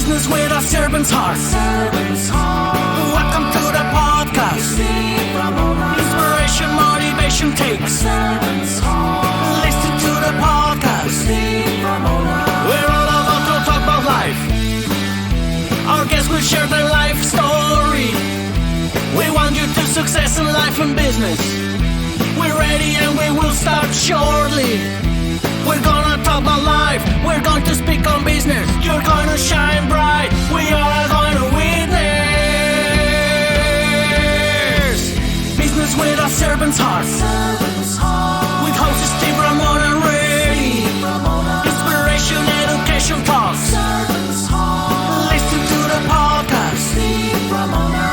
Business with a servant's heart. Welcome to the podcast. Inspiration, motivation takes. Listen to the podcast. We're all about to talk about life. Our guests will share their life story. We want you to success in life and business. We're ready and we will start shortly. We're gonna talk about life. We're going to speak on business. You're gonna shine bright. We are going to witness. Business with a servant's heart. With hosts Steve, Ramona, and Ray. Inspiration, education talks. Listen to the podcast. Steve, Ramona.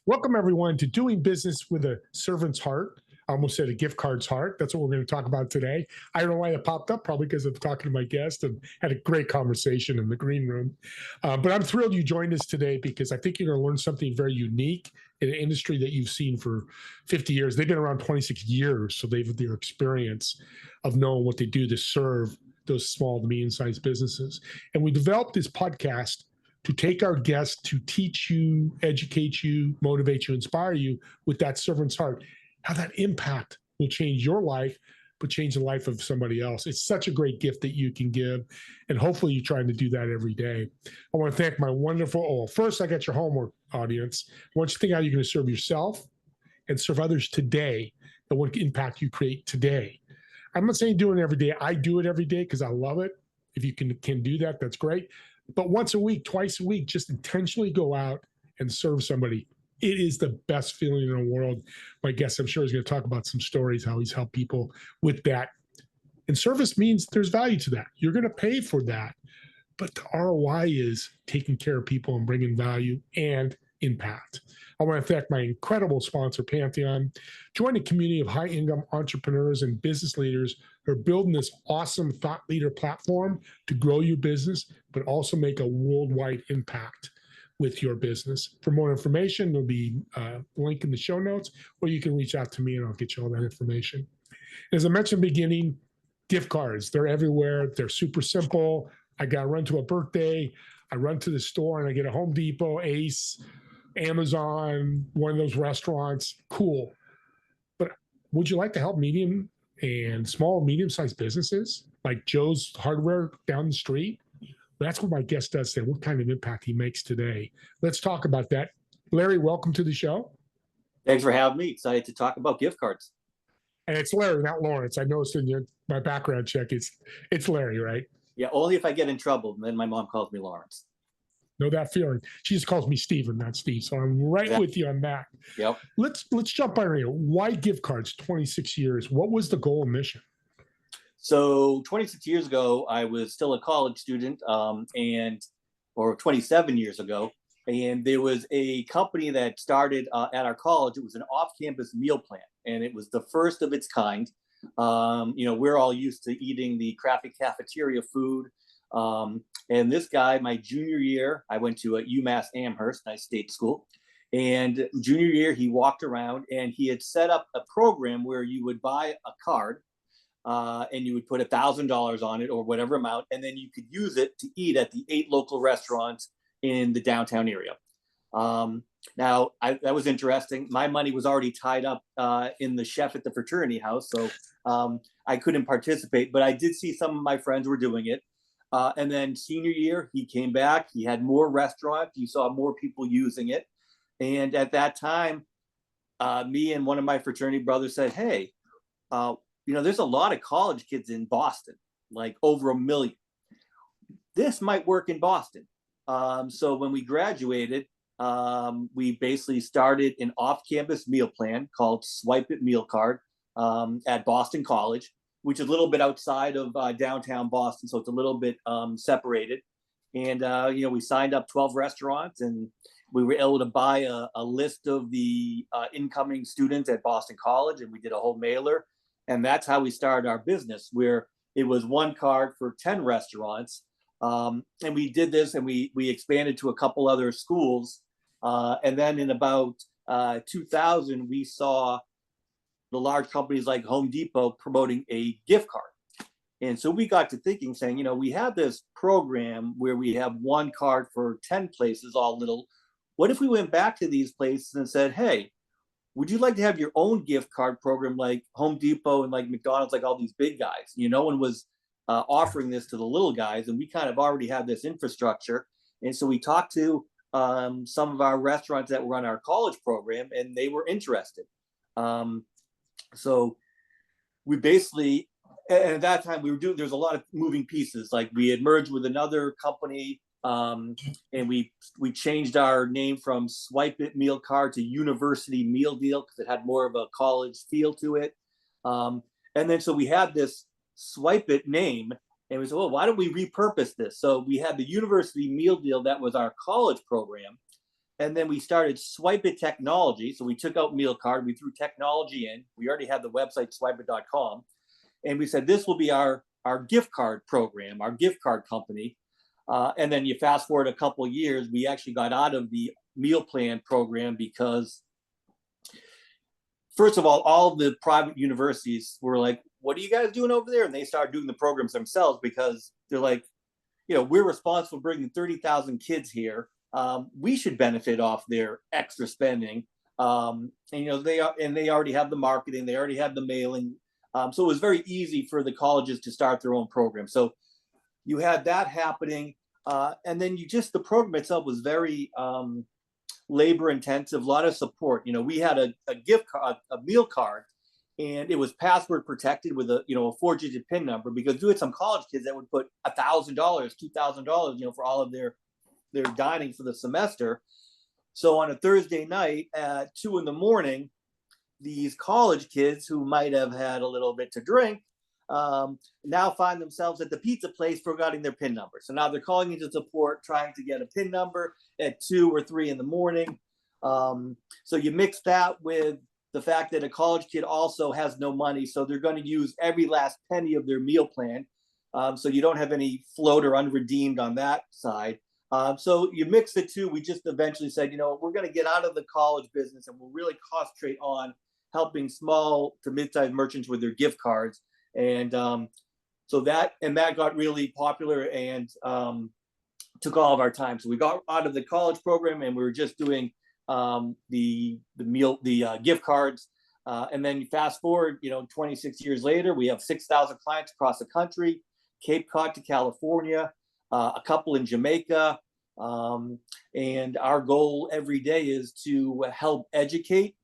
Welcome, everyone, to Doing Business with a Servant's Heart. I almost said a gift card's heart. That's what we're going to talk about today. I don't know why it popped up, probably because of talking to my guest and had a great conversation in the green room. But I'm thrilled you joined us today because I think you're going to learn something very unique in an industry that you've seen for 50 years. They've been around 26 years, so they've their experience of knowing what they do to serve those small to medium-sized businesses. And we developed this podcast to take our guests to teach you, educate you, motivate you, inspire you with that servant's heart, how that impact will change your life, but change the life of somebody else. It's such a great gift that you can give, and hopefully you're trying to do that every day. I want to thank my wonderful, first I got your homework audience. I want you to think how you're going to serve yourself and serve others today, and what impact you create today. I'm not saying do it every day. I do it every day because I love it. If you can do that, that's great. But once a week, twice a week, just intentionally go out and serve somebody. It is the best feeling in the world. My guest, I'm sure, is going to talk about some stories, how he's helped people with that. And service means there's value to that. You're going to pay for that. But the ROI is taking care of people and bringing value and impact. I want to thank my incredible sponsor, Pantheon. Join a community of high-income entrepreneurs and business leaders who are building this awesome thought leader platform to grow your business, but also make a worldwide impact with your business. For more information, there'll be a link in the show notes, or you can reach out to me and I'll get you all that information. As I mentioned in the beginning, gift cards, they're everywhere. They're super simple. I got to run to a birthday. I run to the store and I get a Home Depot, Ace, Amazon, one of those restaurants. Cool. But would you like to help medium and small, medium-sized businesses like Joe's Hardware down the street? That's what my guest does today, what kind of impact he makes today. Let's talk about that. Larry, welcome to the show. Thanks for having me. Excited to talk about gift cards. And it's Larry, not Lawrence. I noticed in my background check, it's Larry, right? Yeah, only if I get in trouble. Then my mom calls me Lawrence. Know that feeling. She just calls me Steven, not Steve. So I'm right with you on that. Yep. Let's jump right in here. Why gift cards? 26 years. What was the goal and mission? So 26 years ago, I was still a college student, or 27 years ago, and there was a company that started at our college. It was an off-campus meal plan, and it was the first of its kind. We're all used to eating the crappy cafeteria food. And this guy, my junior year, I went to UMass Amherst, nice state school. And junior year, he walked around and he had set up a program where you would buy a card and you would put $1,000 on it or whatever amount, and then you could use it to eat at the 8 local restaurants in the downtown area. Now, that was interesting. My money was already tied up in the chef at the fraternity house, so I couldn't participate, but I did see some of my friends were doing it. And then senior year, he came back. He had more restaurants. You saw more people using it. And at that time, me and one of my fraternity brothers said, hey, there's a lot of college kids in Boston, like over 1 million. This might work in Boston. So when we graduated, we basically started an off-campus meal plan called Swipe It Meal Card at Boston College, which is a little bit outside of downtown Boston. So it's a little bit separated. And, we signed up 12 restaurants and we were able to buy a list of the incoming students at Boston College, and we did a whole mailer. And that's how we started our business, where it was one card for 10 restaurants. And we did this and we expanded to a couple other schools. And then in about 2000, we saw the large companies like Home Depot promoting a gift card. And so we got to thinking, saying, we have this program where we have one card for 10 places, all little. What if we went back to these places and said, hey, would you like to have your own gift card program like Home Depot and like McDonald's, like all these big guys? No one was offering this to the little guys, and we kind of already had this infrastructure. And so we talked to some of our restaurants that were on our college program, and they were interested. So we basically, and at that time there's a lot of moving pieces. Like we had merged with another company, and we changed our name from Swipe It Meal Card to University Meal Deal because it had more of a college feel to it. And then so we had this Swipe It name, and we said, well, why don't we repurpose this? So we had the University Meal Deal, that was our college program. And then we started Swipe It Technology. So we took out Meal Card, we threw technology in. We already had the website swipeit.com. And we said, this will be our gift card program, our gift card company. And then you fast forward a couple of years, we actually got out of the meal plan program because, first of all the private universities were like, what are you guys doing over there? And they started doing the programs themselves because they're like, we're responsible for bringing 30,000 kids here. We should benefit off their extra spending. And they already have the marketing, they already have the mailing. So it was very easy for the colleges to start their own program. So you had that happening. And then the program itself was very labor intensive, a lot of support. We had a gift card, a meal card, and it was password protected with a 4-digit PIN number, because we had some college kids that would put $1,000, $2,000, for all of their dining for the semester. So on a Thursday night at 2 a.m, these college kids who might have had a little bit to drink now find themselves at the pizza place forgetting their PIN number. So now they're calling into support, trying to get a PIN number at 2 or 3 a.m. So you mix that with the fact that a college kid also has no money, so they're going to use every last penny of their meal plan. So you don't have any float or unredeemed on that side. So you mix the two. We just eventually said, we're going to get out of the college business and we'll really concentrate on helping small to mid-sized merchants with their gift cards. And so that got really popular and took all of our time. So we got out of the college program and we were just doing the gift cards. And then you fast forward, 26 years later, we have 6,000 clients across the country, Cape Cod to California, a couple in Jamaica. And our goal every day is to help educate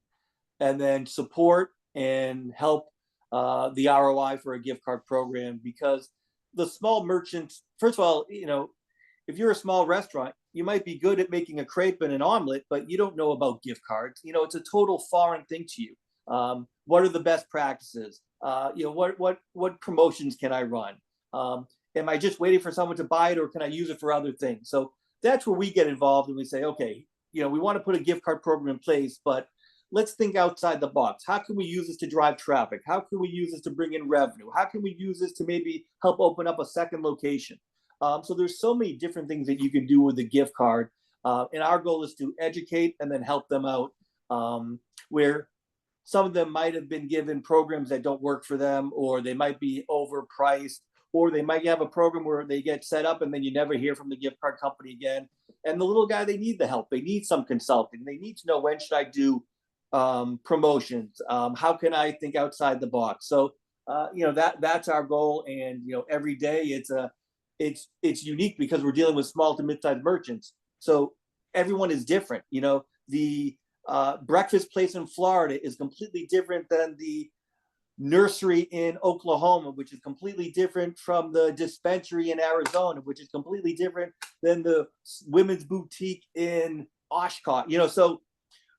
and then support and help the ROI for a gift card program, because the small merchants, first of all, if you're a small restaurant, you might be good at making a crepe and an omelet, but you don't know about gift cards. It's a total foreign thing to you. What are the best practices? What promotions can I run? Am I just waiting for someone to buy it, or can I use it for other things? So that's where we get involved and we say, okay, we want to put a gift card program in place, but let's think outside the box. How can we use this to drive traffic? How can we use this to bring in revenue? How can we use this to maybe help open up a second location? So there's so many different things that you can do with the gift card. And our goal is to educate and then help them out, where some of them might have been given programs that don't work for them, or they might be overpriced, or they might have a program where they get set up and then you never hear from the gift card company again. And the little guy, they need the help. They need some consulting. They need to know, when should I do promotions? How can I think outside the box? So, that's our goal. And, every day it's unique because we're dealing with small to mid-sized merchants. So everyone is different. The breakfast place in Florida is completely different than the nursery in Oklahoma, which is completely different from the dispensary in Arizona, which is completely different than the women's boutique in Oshkosh.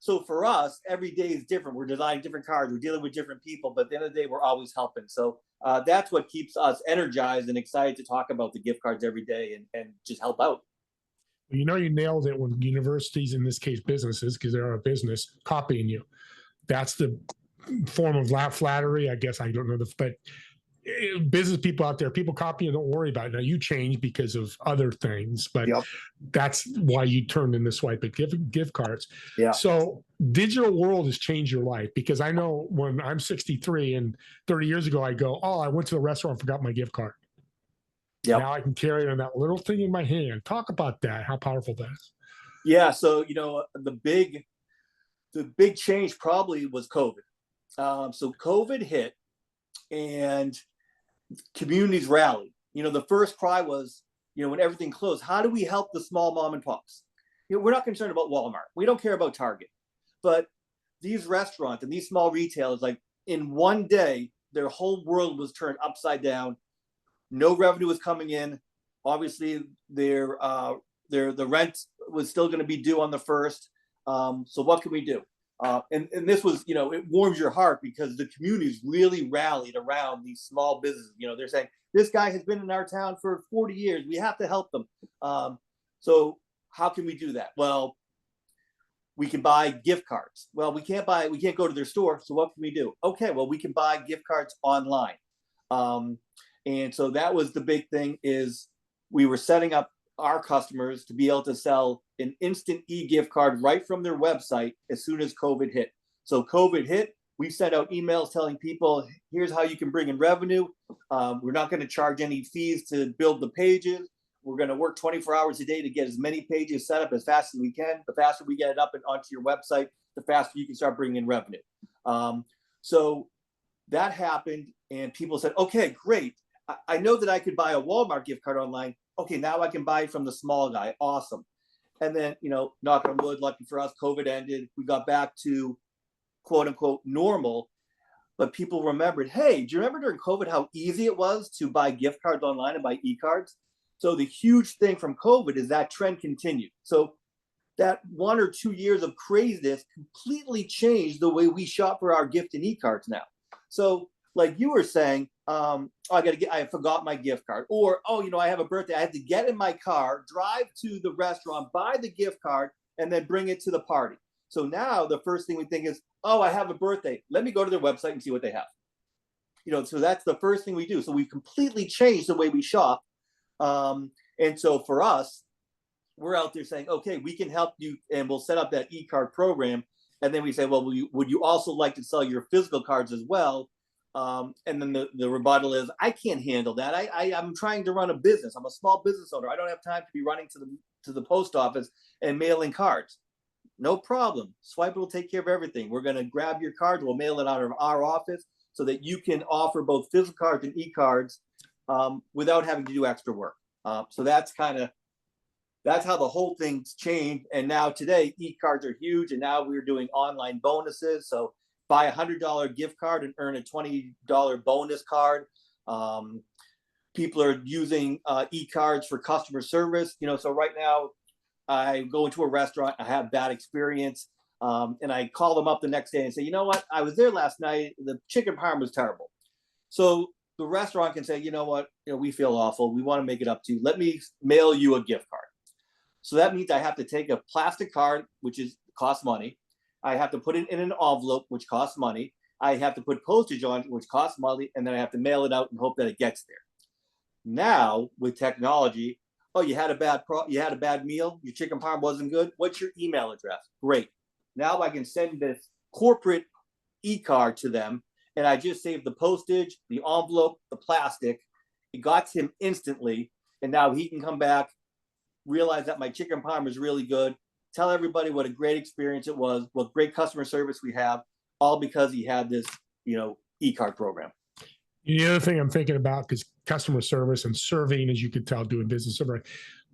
So for us, every day is different. We're designing different cards. We're dealing with different people, but at the end of the day, we're always helping. So that's what keeps us energized and excited to talk about the gift cards every day and just help out. You nailed it when universities, in this case businesses, because they're a business, copying you. That's the form of flattery, I guess. I don't know, but business people out there, people copy and don't worry about it. Now you change because of other things, but Yep. that's why you turned in the swipe at gift cards. Yeah. So digital world has changed your life, because I know when I'm 63 and 30 years ago, I go, oh, I went to the restaurant, forgot my gift card. Yep. Now I can carry it on that little thing in my hand. Talk about that, how powerful that is. Yeah. So, the big change probably was COVID. So COVID hit and communities rallied. The first cry was, when everything closed, how do we help the small mom and pops? We're not concerned about Walmart. We don't care about Target. But these restaurants and these small retailers, like in one day, their whole world was turned upside down. No revenue was coming in. Obviously, the rent was still going to be due on the 1st. So what can we do? And this was, it warms your heart, because the communities really rallied around these small businesses. They're saying, this guy has been in our town for 40 years. We have to help them. So how can we do that? Well, we can buy gift cards. Well, we can't go to their store. So what can we do? Okay, well, we can buy gift cards online. And so that was the big thing, is we were setting up our customers to be able to sell an instant e-gift card right from their website as soon as COVID hit. So COVID hit, we sent out emails telling people, here's how you can bring in revenue. We're not going to charge any fees to build the pages. We're going to work 24 hours a day to get as many pages set up as fast as we can. The faster we get it up and onto your website, the faster you can start bringing in revenue. So that happened, and people said, okay, great. I know that I could buy a Walmart gift card online. Okay, now I can buy from the small guy. Awesome. And then, knock on wood, lucky for us, COVID ended. We got back to quote unquote normal. But people remembered, hey, do you remember during COVID how easy it was to buy gift cards online and buy e-cards? So the huge thing from COVID is that trend continued. So that 1 or 2 years of craziness completely changed the way we shop for our gift and e-cards now. So like you were saying, I forgot my gift card, or, I have a birthday. I had to get in my car, drive to the restaurant, buy the gift card, and then bring it to the party. So now the first thing we think is, I have a birthday. Let me go to their website and see what they have. So that's the first thing we do. So we completely changed the way we shop. And so for us, we're out there saying, okay, we can help you, and we'll set up that e-card program. And then we say, well, would you also like to sell your physical cards as well? And then the rebuttal is, I can't handle that. I'm trying to run a business. I'm a small business owner. I don't have time to be running to the post office and mailing cards. No problem. Swipe will take care of everything. We're going to grab your card. We'll mail it out of our office so that you can offer both physical cards and e-cards without having to do extra work. So that's how the whole thing's changed. And now today, e-cards are huge. And now we're doing online bonuses. So buy a $100 gift card and earn a $20 bonus card. People are using e-cards for customer service. So right now I go into a restaurant, I have bad experience, and I call them up the next day and say, you know what? I was there last night. The chicken parm was terrible. So the restaurant can say, you know what? We feel awful. We want to make it up to you. Let me mail you a gift card. So that means I have to take a plastic card, which costs money. I have to put it in an envelope, which costs money. I have to put postage on it, which costs money, and then I have to mail it out and hope that it gets there. Now with technology, you had a bad meal, your chicken parm wasn't good. What's your email address? Great. Now I can send this corporate e-card to them, and I just saved the postage, the envelope, the plastic. It got to him instantly, and now he can come back, realize that my chicken parm is really good, tell everybody what a great experience it was, what great customer service we have, all because he had this, e-card program. The other thing I'm thinking about, because customer service and serving, as you could tell, doing business,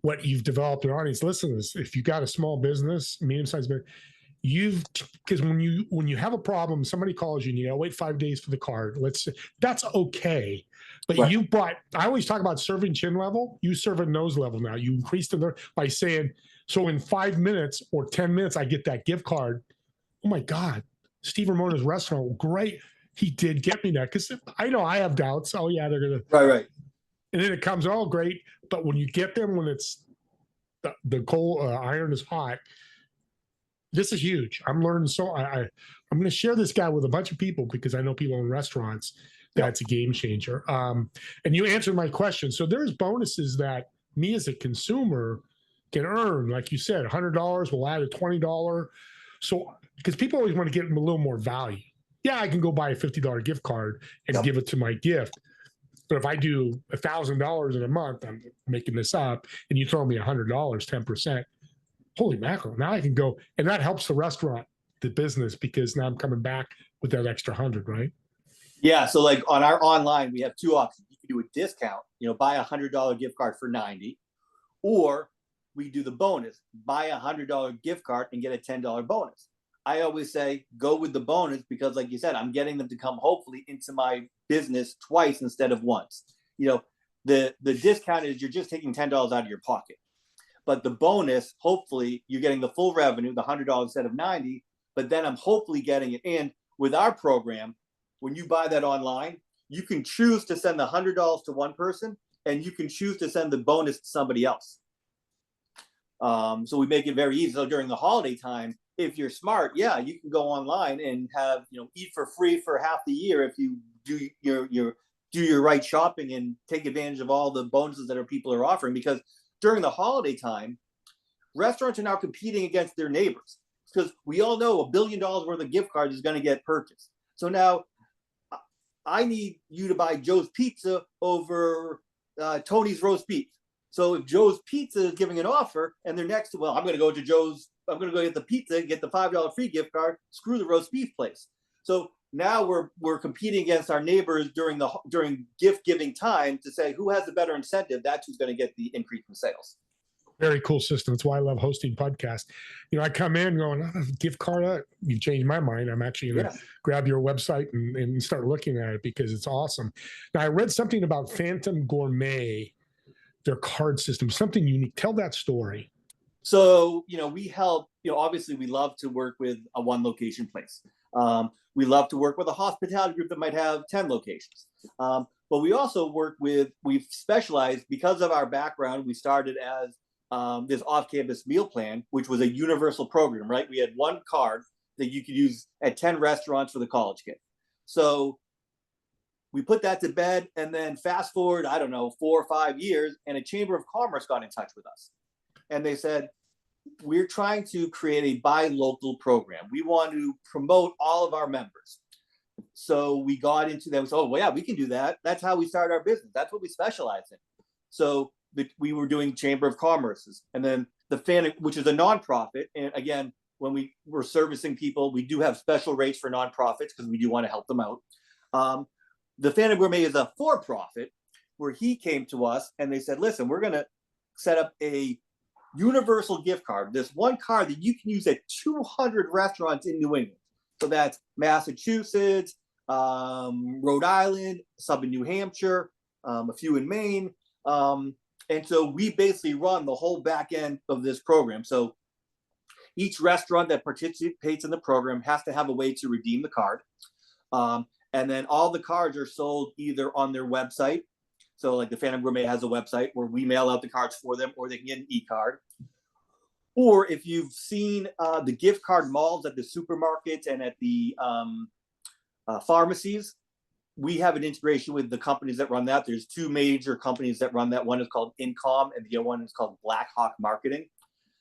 what you've developed an audience. Listen to this. If you got a small business, medium-sized business, because when you have a problem, somebody calls you, and wait 5 days for the card. That's okay. But right. I always talk about serving chin level. You serve at nose level now. You increase by saying, so in 5 minutes or 10 minutes, I get that gift card. Oh my God, Steve Ramona's restaurant, great. He did get me that, because I know I have doubts. Oh yeah, they're gonna right. And then it comes, oh great. But when you get them, when it's the coal iron is hot, this is huge. I'm learning. So I'm going to share this guy with a bunch of people, because I know people in restaurants That's a game changer. And you answered my question. So there's bonuses that me as a consumer can earn. Like you said, $100, we'll add a $20. So, because people always want to get a little more value. Yeah, I can go buy a $50 gift card and give it to my gift. But if I do $1,000 in a month, I'm making this up, and you throw me $100, 10%, holy mackerel. Now I can go, and that helps the restaurant, the business, because now I'm coming back with that extra 100, right? Yeah. So like on our online, we have two options. You can do a discount, buy a $100 gift card for 90, or we do the bonus, buy a $100 gift card and get a $10 bonus. I always say go with the bonus because, like you said, I'm getting them to come hopefully into my business twice instead of once. The discount is you're just taking $10 out of your pocket, but the bonus, hopefully, you're getting the full revenue, the $100 instead of 90. But then I'm hopefully getting it in with our program. When you buy that online, you can choose to send the $100 to one person, and you can choose to send the bonus to somebody else. So we make it very easy. So during the holiday time, if you're smart, yeah, you can go online and have, eat for free for half the year if you do your right shopping and take advantage of all the bonuses that people are offering. Because during the holiday time, restaurants are now competing against their neighbors because we all know $1 billion worth of gift cards is going to get purchased. So now I need you to buy Joe's Pizza over Tony's roast beef. So if Joe's Pizza is giving an offer and they're next to, I'm going to go to Joe's, I'm going to go get the pizza, get the $5 free gift card, screw the roast beef place. So now we're competing against our neighbors during gift giving time to say who has the better incentive. That's who's going to get the increase in sales. Very cool system. That's why I love hosting podcasts. I come in going, gift card, you changed my mind. I'm actually going to grab your website and start looking at it because it's awesome. Now, I read something about Phantom Gourmet, their card system, something unique. Tell that story. So, we help, obviously we love to work with a one location place. We love to work with a hospitality group that might have 10 locations. But we also we've specialized because of our background. We started as this off-campus meal plan, which was a universal program, right? We had one card that you could use at 10 restaurants for the college kid. So we put that to bed, and then fast forward, 4 or 5 years, and a Chamber of Commerce got in touch with us. And they said, we're trying to create a buy local program. We want to promote all of our members. So we got into that. We said, we can do that. That's how we started our business. That's what we specialize in. So we were doing Chamber of Commerce's, and then the Phantom, which is a nonprofit. And again, when we were servicing people, we do have special rates for nonprofits because we do want to help them out. The Phantom Gourmet is a for-profit where he came to us and they said, listen, we're going to set up a universal gift card. This one card that you can use at 200 restaurants in New England. So that's Massachusetts, Rhode Island, some in New Hampshire, a few in Maine. And so we basically run the whole back end of this program. So each restaurant that participates in the program has to have a way to redeem the card. And then all the cards are sold either on their website. So like the Phantom Gourmet has a website where we mail out the cards for them, or they can get an e-card. Or if you've seen the gift card malls at the supermarkets and at the pharmacies, we have an integration with the companies that run that. There's two major companies that run that. One is called Incom and the other one is called Black Hawk Marketing.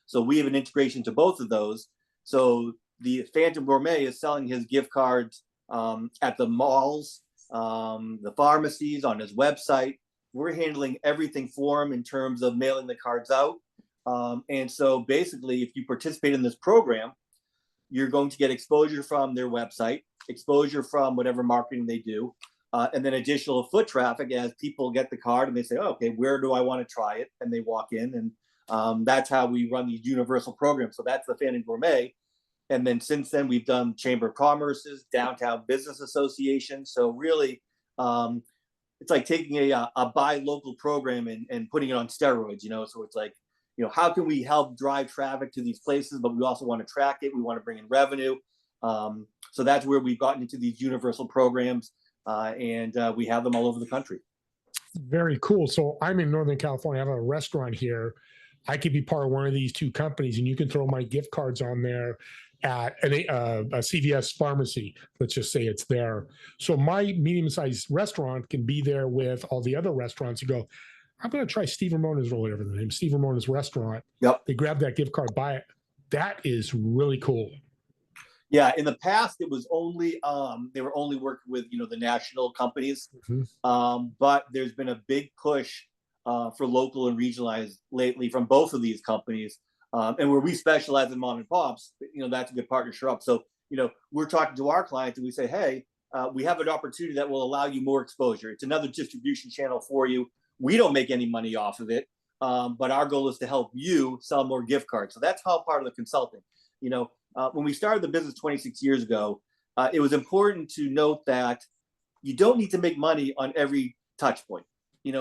So we have an integration to both of those. So the Phantom Gourmet is selling his gift cards at the malls, the pharmacies, on his website. We're handling everything for him in terms of mailing the cards out. And so basically, if you participate in this program, you're going to get exposure from their website, exposure from whatever marketing they do, and then additional foot traffic as people get the card and they say, okay, where do I want to try it? And they walk in, and that's how we run these universal programs. So that's the Phantom Gourmet. And then since then, we've done Chamber of Commerce's, Downtown Business Association. So really, it's like taking a buy local program and putting it on steroids, So it's like, how can we help drive traffic to these places, but we also want to track it. We want to bring in revenue. So that's where we've gotten into these universal programs, and we have them all over the country. Very cool. So I'm in Northern California. I have a restaurant here. I could be part of one of these two companies, and you can throw my gift cards on there at a CVS pharmacy. Let's just say it's there. So my medium-sized restaurant can be there with all the other restaurants. You go, I'm going to try Steve Ramona's or whatever the name, Steve Ramona's restaurant. Yep. They grab that gift card, buy it. That is really cool. Yeah, in the past, it was only they were only working with the national companies, but there's been a big push for local and regionalized lately from both of these companies, and where we specialize in mom and pops, that's a good partnership up. So we're talking to our clients and we say, hey, we have an opportunity that will allow you more exposure. It's another distribution channel for you. We don't make any money off of it, but our goal is to help you sell more gift cards. So that's how part of the consulting. When we started the business 26 years ago, it was important to note that you don't need to make money on every touch point. You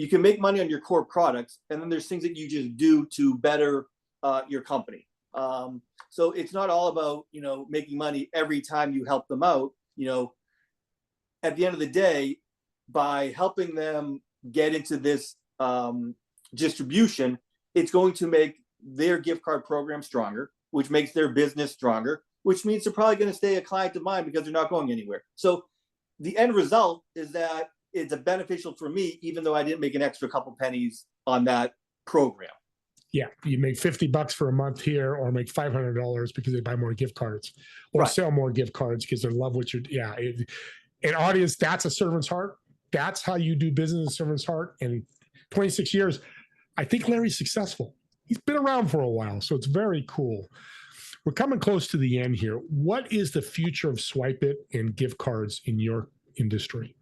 can make money on your core products, and then there's things that you just do to better your company. So it's not all about making money every time you help them out. At the end of the day, by helping them get into this distribution, it's going to make their gift card program stronger, which makes their business stronger, which means they're probably going to stay a client of mine because they're not going anywhere. So the end result is that it's a beneficial for me, even though I didn't make an extra couple pennies on that program. Yeah, you make $50 for a month here, or make $500 because they buy more gift cards, or sell more gift cards because they love what you're. Yeah, an audience, that's a servant's heart. That's how you do business, a servant's heart. And 26 years, I think Larry's successful. He's been around for a while, so it's very cool. We're coming close to the end here. What is the future of Swipe It and gift cards in your industry?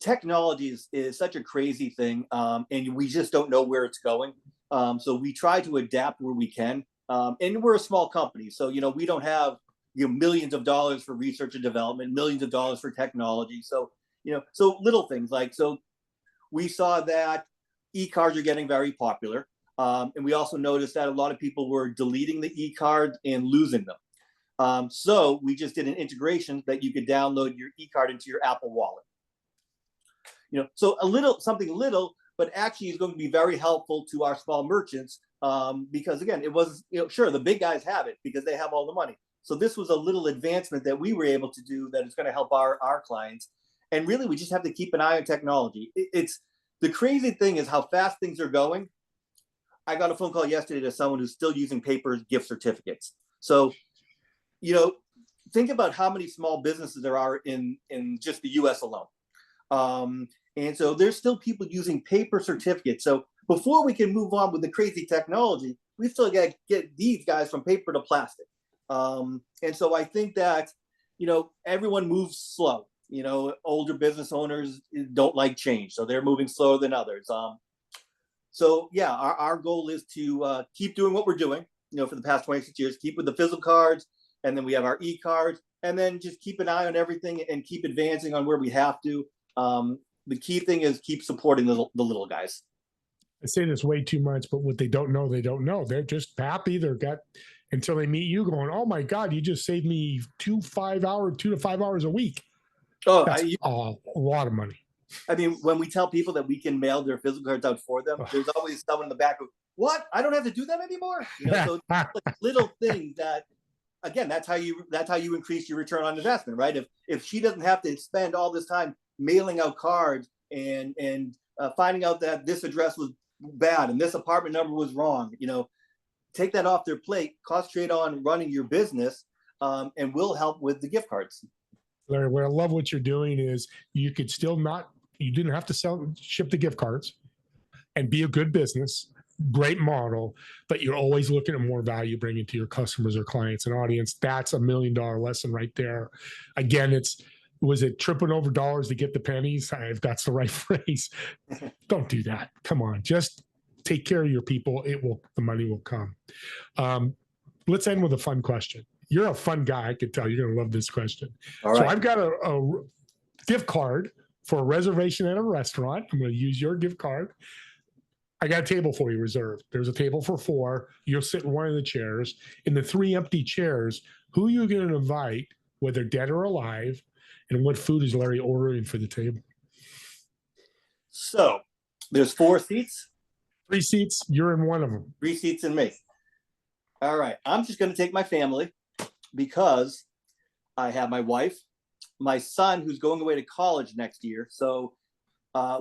Technology is such a crazy thing, and we just don't know where it's going. So we try to adapt where we can. And we're a small company, so we don't have millions of dollars for research and development, millions of dollars for technology. So so little things so we saw that e-cards are getting very popular. And we also noticed that a lot of people were deleting the e-card and losing them. So we just did an integration that you could download your e-card into your Apple Wallet. So something little, but actually is going to be very helpful to our small merchants, because again, it was, sure, the big guys have it because they have all the money. So this was a little advancement that we were able to do that is going to help our clients. And really, we just have to keep an eye on technology. It's the crazy thing is how fast things are going. I got a phone call yesterday to someone who's still using paper gift certificates. So, think about how many small businesses there are in just the US alone. And so there's still people using paper certificates. So before we can move on with the crazy technology, we still got to get these guys from paper to plastic. And so I think that, everyone moves slow. Older business owners don't like change, so they're moving slower than others. So yeah, our goal is to keep doing what we're doing, for the past 26 years, keep with the physical cards, and then we have our e-cards, and then just keep an eye on everything and keep advancing on where we have to. The key thing is keep supporting the little guys. I say this way too much, but what they don't know, they don't know. They're just happy. Until they meet you going, oh my God, you just saved me 2 to 5 hours a week. Oh, that's a lot of money. I mean, when we tell people that we can mail their physical cards out for them, there's always someone in the back of, what? I don't have to do that anymore. So little things that, again, that's how you increase your return on investment, right? If she doesn't have to spend all this time mailing out cards and finding out that this address was bad and this apartment number was wrong, take that off their plate, concentrate on running your business, and we'll help with the gift cards. Larry, what I love what you're doing is you didn't have to ship the gift cards and be a good business, great model, but you're always looking at more value bringing to your customers or clients and audience. That's $1 million lesson right there. Again, was it tripping over dollars to get the pennies? If that's the right phrase, don't do that. Come on, just take care of your people. The money will come. Let's end with a fun question. You're a fun guy. I can tell you're going to love this question. All right. So I've got a gift card for a reservation at a restaurant. I'm going to use your gift card. I got a table for you reserved. There's a table for 4. You'll sit in one of the chairs. In the 3 empty chairs, who are you going to invite, whether dead or alive, and what food is Larry ordering for the table? So there's 4 seats. 3 seats. You're in one of them. 3 seats and me. All right. I'm just going to take my family because I have my wife, my son, who's going away to college next year. So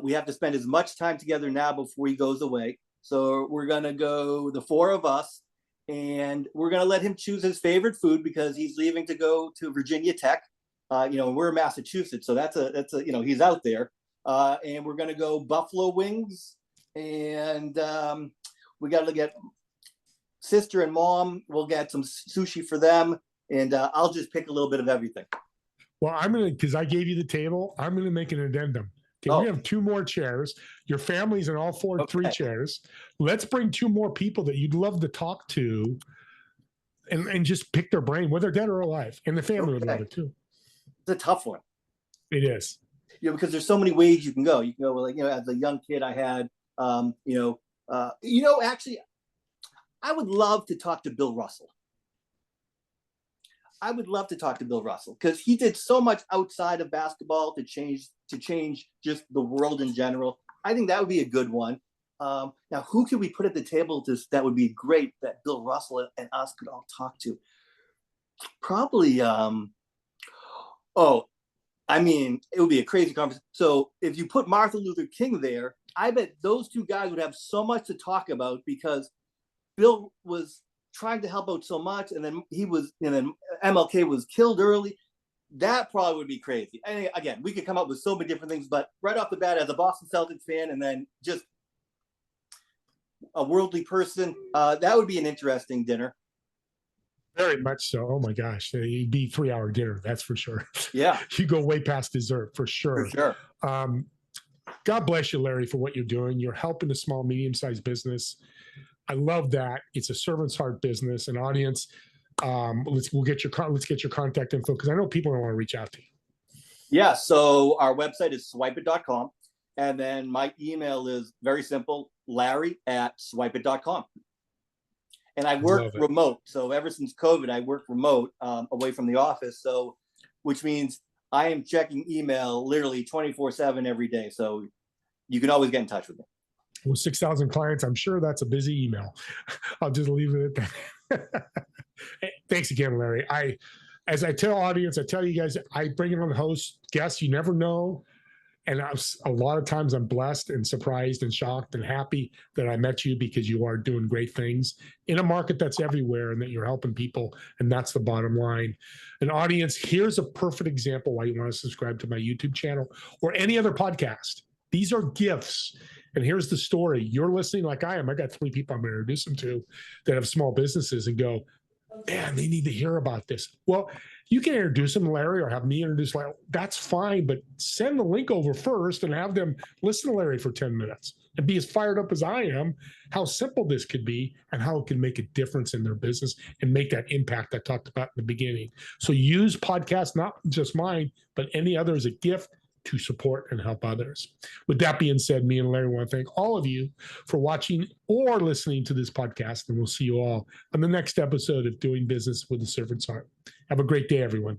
we have to spend as much time together now before he goes away. So we're going to go, the four of us, and we're going to let him choose his favorite food because he's leaving to go to Virginia Tech. We're in Massachusetts, so that's a he's out there. And we're going to go buffalo wings, and we got to get sister and mom. We'll get some sushi for them, and I'll just pick a little bit of everything. Well, because I gave you the table, I'm going to make an addendum. Okay, we have 2 more chairs. Your family's in all 3 chairs. Let's bring 2 more people that you'd love to talk to and just pick their brain, whether dead or alive. And the family would love it too. It's a tough one. It is. Because there's so many ways you can go. You can go, as a young kid, I had, actually, I would love to talk to Bill Russell. I would love to talk to Bill Russell because he did so much outside of basketball to change just the world in general. I think that would be a good one. Now, who could we put at the table that would be great that Bill Russell and us could all talk to? Probably, it would be a crazy conversation. So if you put Martin Luther King there, I bet those 2 guys would have so much to talk about because Bill was trying to help out so much, and then MLK was killed early. That probably would be crazy. And again, we could come up with so many different things, but right off the bat, as a Boston Celtics fan, and then just a worldly person, that would be an interesting dinner. Very much so. Oh my gosh, it'd be 3-hour dinner. That's for sure. Yeah, you go way past dessert for sure. For sure. God bless you, Larry, for what you're doing. You're helping a small, medium-sized business. I love that. It's a servant's heart business. An audience. Let's get your contact info because I know people want to reach out to you. Yeah. So our website is swipeit.com, and then my email is very simple: larry@swipeit.com. And I work remote. So ever since COVID, I work remote away from the office. So, which means I am checking email literally 24/7 every day. So you can always get in touch with me. With 6,000 clients, I'm sure that's a busy email. I'll just leave it at that. Thanks again, Larry. As I tell audience, I tell you guys, I bring it on the host guests. You never know. And a lot of times I'm blessed and surprised and shocked and happy that I met you because you are doing great things in a market that's everywhere and that you're helping people. And that's the bottom line. An audience, here's a perfect example why you want to subscribe to my YouTube channel or any other podcast. These are gifts. And here's the story. You're listening like I am. I got 3 people I'm going to introduce them to that have small businesses and go, man, they need to hear about this. Well, you can introduce them to Larry or have me introduce Larry. That's fine, but send the link over first and have them listen to Larry for 10 minutes and be as fired up as I am, how simple this could be and how it can make a difference in their business and make that impact I talked about in the beginning. So use podcasts, not just mine, but any other as a gift to support and help others. With that being said, me and Larry want to thank all of you for watching or listening to this podcast, and we'll see you all on the next episode of Doing Business with a Servant's Heart. Have a great day, everyone.